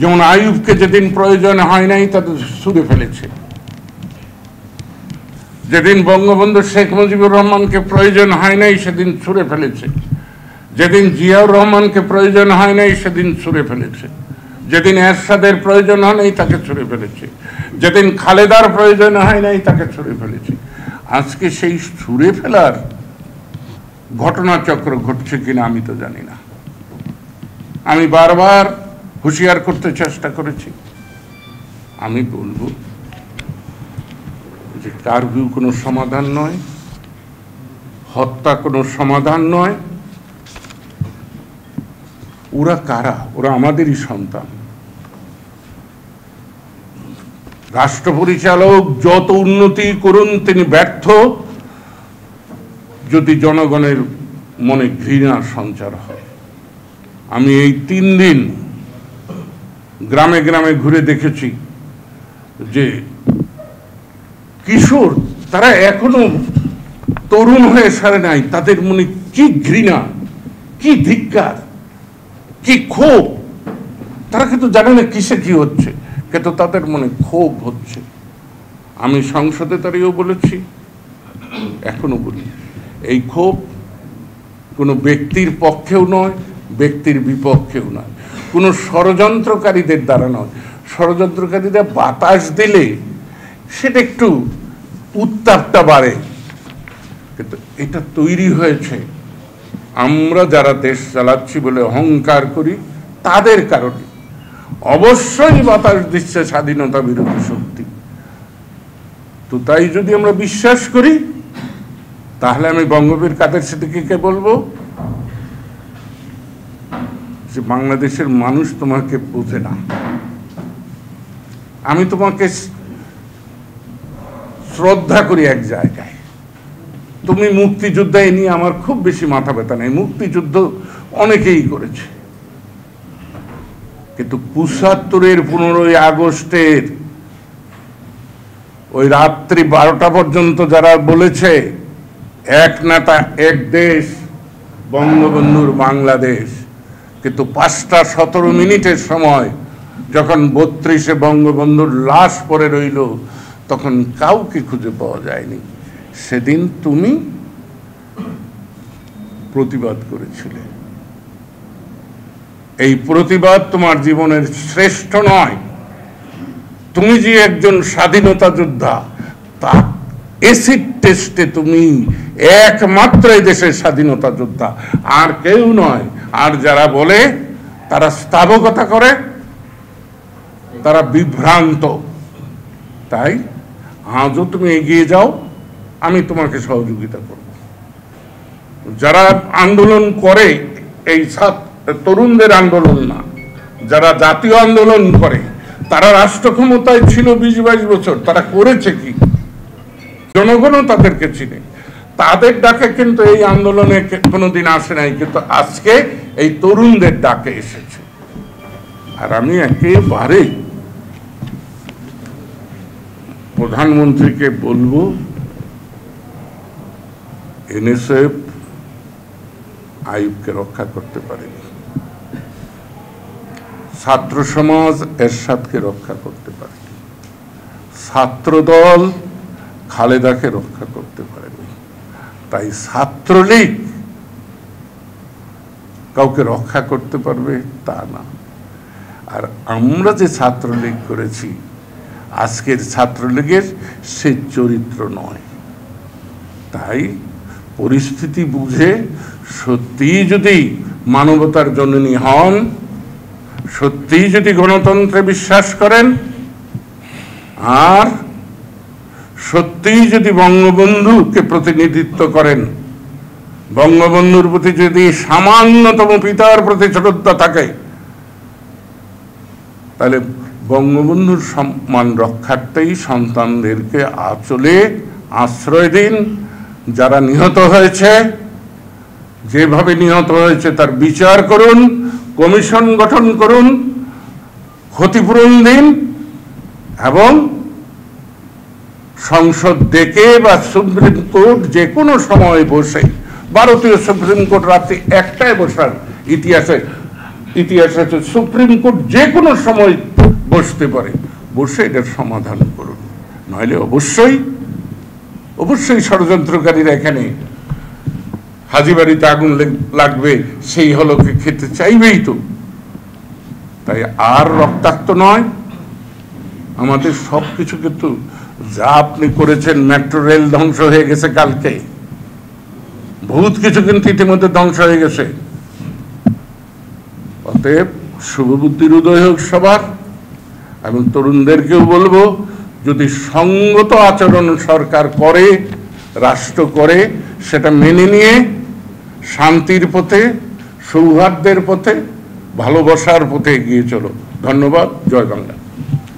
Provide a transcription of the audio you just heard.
যেমন আইয়ুবকে যেদিন প্রয়োজন হয় নাই তাদের ছুঁড়ে ফেলেছে, যেদিন বঙ্গবন্ধু শেখ মুজিবুর রহমানকে প্রয়োজন হয় নাই সেদিন ছুঁড়ে ফেলেছে, যেদিন জিয়াউর রহমানকে প্রয়োজন হয় নাই সেদিন ছুঁড়ে ফেলেছে, যেদিন এরশাদের প্রয়োজন হয় নাই তাকে ছুঁড়ে ফেলেছে, যেদিন খালেদার প্রয়োজন হয় নাই তাকে ছুঁড়ে ফেলেছে। আজকে সেই ছুঁড়ে ফেলার ঘটনাচক্র ঘটছে কিনা আমি তো জানি না। আমি বারবার হুঁশিয়ার করতে চেষ্টা করেছি। আমি বলবো যে কারফিউ কোনো সমাধান নয়, হত্যা কোনো সমাধান নয়। ওরা কারা? ওরা আমাদেরই সন্তান। রাষ্ট্র পরিচালক যত উন্নতি করুন তিনি ব্যর্থ যদি জনগণের মনে ঘৃণার সঞ্চার হয়। আমি এই 3 দিন গ্রামে গ্রামে ঘুরে দেখেছি যে কিশোর তারা এখনো তরুণ হয়ে সারে নাই, তাদের মনে কি ঘৃণা, কি ধিক্কার, কি ক্ষোভ। তারা কিন্তু জানে না কিসে কি হচ্ছে, কিন্তু তাদের মনে ক্ষোভ হচ্ছে। আমি সংসদে দাঁড়িয়েও বলেছি, এখনো বলি, এই ক্ষোভ কোনো ব্যক্তির পক্ষেও নয়, ব্যক্তির বিপক্ষেও নয়, কোনো ষড়যন্ত্রকারীদের দ্বারা নয়। ষড়যন্ত্রকারীরা বাতাস দিলে সেটা একটু উত্তাপটা বাড়ে, কিন্তু এটা তৈরি হয়েছে আমরা যারা দেশ চালাচ্ছি বলে অহংকার করি তাদের কারণে। অবশ্যই বাতাস দিচ্ছে স্বাধীনতা বিরোধী শক্তি। তো তাই যদি আমরা বিশ্বাস করি তাহলে আমি বঙ্গবীর কাদের সিদ্দিকীকে বলবো যে বাংলাদেশের মানুষ তোমাকে বোঝে না। আমি তোমাকে শ্রদ্ধা করি এক জায়গায়, তুমি মুক্তিযুদ্ধ নিয়ে আমার খুব বেশি মাথা ব্যথা নেই, মুক্তিযুদ্ধ অনেকেই করেছে, কিন্তু ৭৫-এর 15ই আগস্টের ওই রাত্রি 12টা পর্যন্ত যারা বলেছে এক নেতা এক দেশ, বঙ্গবন্ধুর বাংলাদেশ, কিন্তু 5টা 17 মিনিটের সময় যখন 32-এ বঙ্গবন্ধুর লাশ পড়ে রইল তখন কাউকে খুঁজে পাওয়া যায়নি। সেদিন তুমি প্রতিবাদ করেছিলে। এই প্রতিবাদ তোমার জীবনের শ্রেষ্ঠ নয়। তুমি যে একজন স্বাধীনতা যোদ্ধা, তা এসিড টেস্টে তুমি একমাত্র এই দেশের স্বাধীনতা যোদ্ধা, আর কেউ নয়। আর যারা বলে তারা স্থাবকতা করে, তারা বিভ্রান্ত। তাই আজও তুমি এগিয়ে যাও, আমি তোমাকে সহযোগিতা করব। যারা আন্দোলন করে, এই তরুণদের আন্দোলন না, যারা জাতীয় আন্দোলন করে, তারা রাষ্ট্র ক্ষমতায় ছিল 20-22 বছর, তারা করেছে কি? জনগণও তাদেরকে চিনে। তাদের ডাকে কিন্তু এই আন্দোলনে কোনোদিন আসে নাই, কিন্তু আজকে এই তরুণদের ডাকে এসেছে। আর আমি একেবারে প্রধানমন্ত্রীকে বলবো, এনএসএফ আইয়ুবকে রক্ষা করতে পারেনি, ছাত্র সমাজ এরশাদকে রক্ষা করতে পারেনি, ছাত্রদল খালেদাকে রক্ষা করতে পারেনি। তাই ছাত্রলীগ কাউকে রক্ষা করতে পারবে তা না। আর আমরা যে ছাত্রলীগ করেছি, আজকের ছাত্রলীগের সে চরিত্র নয়। তাই পরিস্থিতি বুঝে সত্যিই যদি মানবতার জননী হন, সত্যিই যদি গণতন্ত্রে বিশ্বাস করেন, আর সত্যিই যদি বঙ্গবন্ধুকে প্রতিনিধিত্ব করেন, বঙ্গবন্ধুর প্রতি যদি সামান্যতম পিতার প্রতি শ্রদ্ধা থাকে, তাহলে বঙ্গবন্ধুর সম্মান রক্ষার্থেই সন্তানদেরকে আঁচলে আশ্রয় দিন। যারা নিহত হয়েছে, যেভাবে নিহত হয়েছে তার বিচার করুন, কমিশন গঠন করুন, ক্ষতিপূরণ দিন, এবং সংসদ ডেকে বা সুপ্রিম কোর্ট যে কোনো সময় বসে, ভারতীয় সুপ্রিম কোর্ট রাত্রি 1টায় বসার ইতিহাসে ইতিহাস আছে, সুপ্রিম কোর্ট যে কোনো সময় বসতে পারে, বসে এটার সমাধান করুন। নইলে অবশ্যই ষড়যন্ত্রকারীরা এখানে হাজিবাড়িতে আগুন লাগবে, সেই হলকে খেতে চাইবেই তো। তাই আর রক্তাক্ত নয়, আমাদের সবকিছু কিন্তু যা আপনি করেছেন, মেট্রো রেল ধ্বংস হয়ে গেছে কালকে, বহুত কিছু কিন্তু ইতিমধ্যে ধ্বংস হয়ে গেছে। অতএব শুভবুদ্ধির উদয় হোক সবার, এবং তরুণদেরকেও বলবো, যদি সঙ্গত আচরণ সরকার করে, রাষ্ট্র করে, সেটা মেনে নিয়ে শান্তির পথে, সৌহার্দ্যের পথে, ভালোবাসার পথে এগিয়ে চলো। ধন্যবাদ। জয় বাংলা।